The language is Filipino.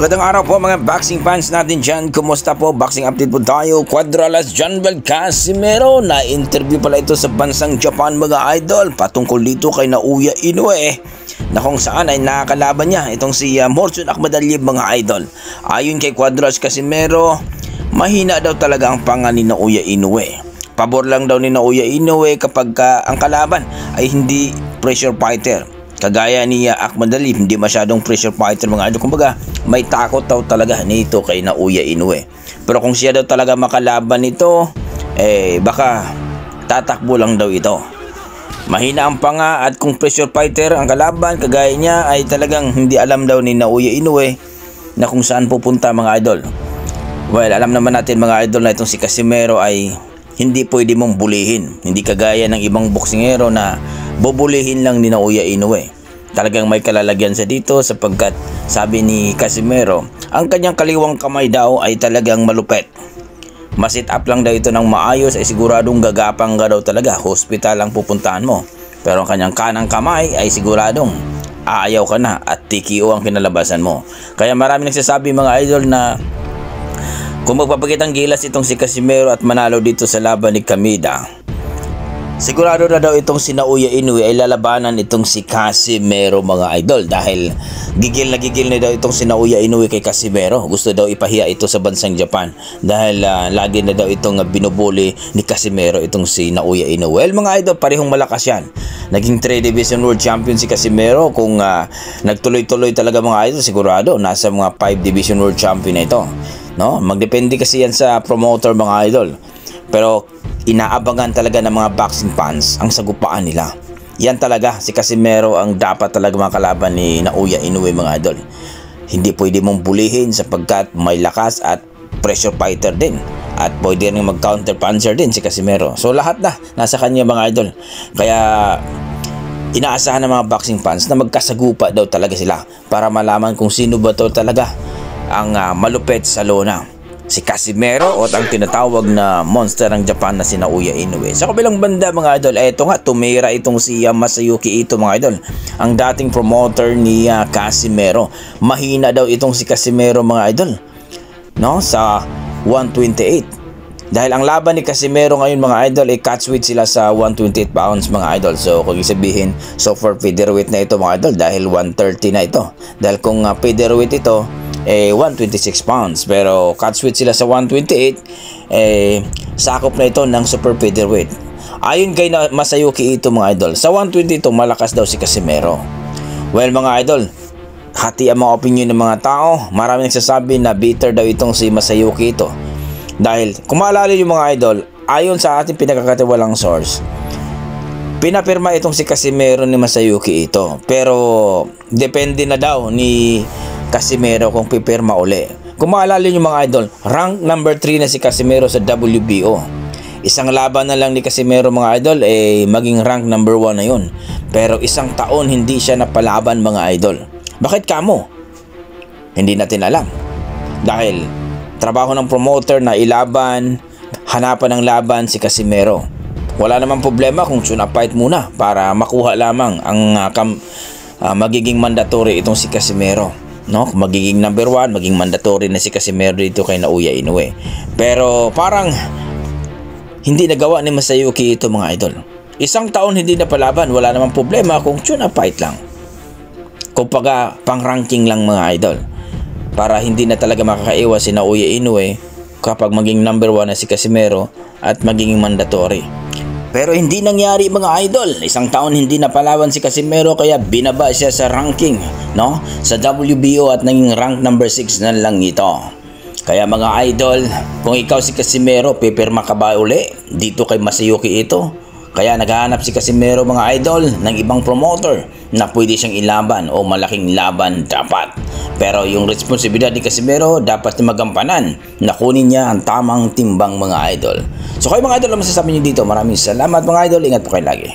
Magandang araw po mga boxing fans natin dyan. Kumusta po? Boxing update po tayo. Quadralas Janvel Casimero na interview pala ito sa bansang Japan mga idol patungkol dito kay Naoya Inoue na kung saan ay nakakalaban niya itong si Morchun Akhmadaliev mga idol. Ayon kay Quadralas Casimero, mahina daw talaga ang panga ni Naoya Inoue. Pabor lang daw ni Naoya Inoue kapag ang kalaban ay hindi pressure fighter. Kagaya ni Akhmadaliev, hindi masyadong pressure fighter mga idol. Kumbaga, may takot daw talaga nito kay Naoya Inoue. Pero kung siya daw talaga makalaban nito, baka tatakbo lang daw ito. Mahina ang panga at kung pressure fighter ang kalaban, kagaya niya ay talagang hindi alam daw ni Naoya Inoue na kung saan pupunta mga idol. Well, alam naman natin mga idol na itong si Casimero ay hindi pwede mong bulihin. Hindi kagaya ng ibang boksingero na bubulihin lang ni Naoya Inoue. Talagang may kalalagyan sa dito sapagkat sabi ni Casimero, ang kanyang kaliwang kamay daw ay talagang malupet. Masit up lang daw ito ng maayos ay siguradong gagapang ka daw talaga. Hospital ang pupuntahan mo. Pero ang kanyang kanang kamay ay siguradong aayaw ka na at TKO ang kinalabasan mo. Kaya marami nagsasabi mga idol na kung magpapakitang gilas itong si Casimero at manalo dito sa laban ni Kamida, sigurado na daw itong si Naoya Inoue ay lalabanan itong si Casimero mga idol dahil gigil na daw itong si Naoya Inoue kay Casimero. Gusto daw ipahiya ito sa bansang Japan dahil lagi na daw itong binubuli ni Casimero itong si Naoya Inoue. Well mga idol, parehong malakas yan. Naging 3 Division World Champion si Casimero. Kung nagtuloy-tuloy talaga mga idol, sigurado nasa mga 5 Division World Champion na ito. No? Magdepende kasi yan sa promoter mga idol. Pero inaabangan talaga ng mga boxing fans ang sagupaan nila. Yan talaga, si Casimero ang dapat talaga mga kalaban ni Naoya Inoue mga idol. Hindi pwede mong bulihin sapagkat may lakas at pressure fighter din. At pwede rin mag-counter puncher din si Casimero. So lahat na nasa kanya mga idol. Kaya inaasahan ng mga boxing fans na magkasagupa daw talaga sila para malaman kung sino ba to talaga ang malupet sa lona. Si Casimero o ang tinatawag na monster ng Japan na si Naoya Inoue. Sa kabilang banda mga idol, eto nga, tumira itong si Masayuki Ito mga idol. Ang dating promoter ni Casimero. Mahina daw itong si Casimero mga idol, no? Sa 128. Dahil ang laban ni Casimero ngayon mga idol ay catchweight sila sa 128 pounds mga idol. So kung sabihin, so for featherweight na ito mga idol dahil 130 na ito. Dahil kung featherweight ito, 126 pounds. Pero catchweight sila sa 128, sakop na ito ng super featherweight. Ayon kay Masayuki Ito mga idol, sa 122 malakas daw si Casimero. Well mga idol, hati ang mga opinion ng mga tao. Marami nagsasabi na bitter daw itong si Masayuki Ito. Dahil kung maalala yung mga idol, ayon sa ating pinakakatiwalang source, pinapirma itong si Casimero ni Masayuki Ito. Pero depende na daw ni Casimero kung pipirma uli. Kung maalala nyo mga idol, rank number 3 na si Casimero sa WBO. Isang laban na lang ni Casimero mga idol maging rank number 1 na yun. Pero isang taon hindi siya napalaban mga idol. Bakit kamo? Hindi natin alam. Dahil trabaho ng promoter na ilaban, hanapan ng laban si Casimero. Wala namang problema kung tune up fight muna para makuha lamang ang magiging mandatory itong si Casimero. No, magiging number 1, maging mandatory na si Casimero dito kay Naoya Inoue. Pero parang hindi nagawa ni Masayuki Ito mga idol. Isang taon hindi na palaban, wala namang problema kung tune up fight lang. Kumbaga pang ranking lang mga idol. Para hindi na talaga makakaiwas si Naoya Inoue kapag maging number 1 na si Casimero at magiging mandatory. Pero hindi nangyari mga idol. Isang taon hindi napalaban si Casimero kaya binaba siya sa ranking, no? Sa WBO at naging rank number 6 na lang ito. Kaya mga idol, kung ikaw si Casimero, pipirma ka ba uli dito kay Masayuki Ito? Kaya naghahanap si Casimero mga idol ng ibang promoter na pwede siyang ilaban o malaking laban dapat. Pero yung responsibilidad ni Casimero dapat na magampanan na kunin niya ang tamang timbang mga idol. So kayo mga idol, ang masasabi niyo dito? Maraming salamat mga idol. Ingat po kayo lagi.